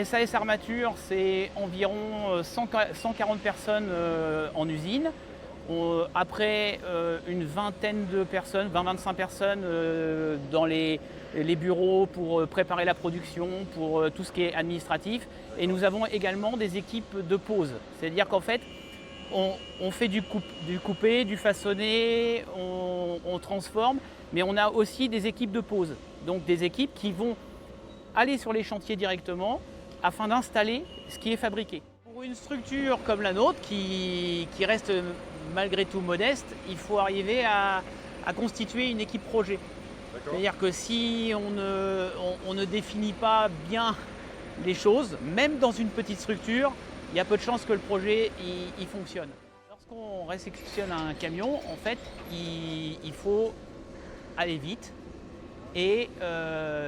SAS Armature, c'est environ 140 personnes en usine. Après, une vingtaine de personnes, 20-25 personnes dans les bureaux pour préparer la production, pour tout ce qui est administratif. Et nous avons également des équipes de pause. C'est-à-dire qu'en fait, on fait du coupé, du façonné, on transforme, mais on a aussi des équipes de pause. Donc des équipes qui vont aller sur les chantiers directement afin d'installer ce qui est fabriqué. Pour une structure comme la nôtre, qui reste malgré tout modeste, il faut arriver à constituer une équipe projet. C'est-à-dire que si on ne définit pas bien les choses, même dans une petite structure, il y a peu de chances que le projet il fonctionne. Lorsqu'on réceptionne un camion, en fait, il faut aller vite et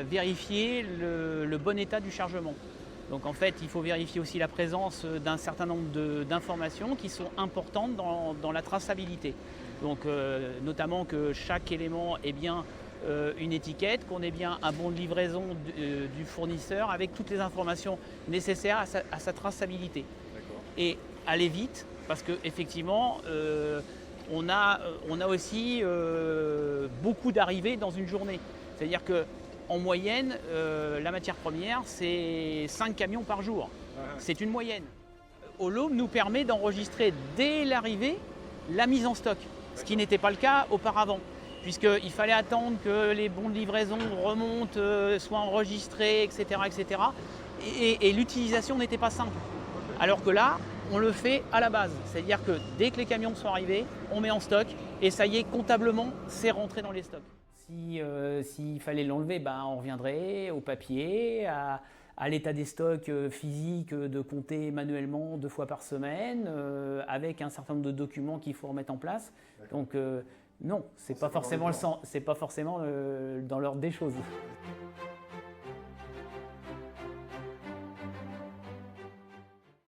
vérifier le bon état du chargement. Donc en fait, il faut vérifier aussi la présence d'un certain nombre d'informations qui sont importantes dans la traçabilité. Donc notamment que chaque élément ait bien une étiquette, qu'on ait bien un bon de livraison du fournisseur avec toutes les informations nécessaires à sa traçabilité. Et aller vite, parce qu'effectivement, on a aussi beaucoup d'arrivées dans une journée. C'est-à-dire qu'en moyenne, la matière première, c'est 5 camions par jour. C'est une moyenne. Holo nous permet d'enregistrer dès l'arrivée la mise en stock, ce qui n'était pas le cas auparavant, puisqu'il fallait attendre que les bons de livraison remontent, soient enregistrés, etc. etc. Et l'utilisation n'était pas simple. Alors que là, on le fait à la base. C'est-à-dire que dès que les camions sont arrivés, on met en stock et ça y est, comptablement, c'est rentré dans les stocks. S'il fallait l'enlever, on reviendrait au papier, à l'état des stocks physiques, de compter manuellement 2 fois par semaine, avec un certain nombre de documents qu'il faut remettre en place. Donc non, c'est pas forcément dans l'ordre des choses.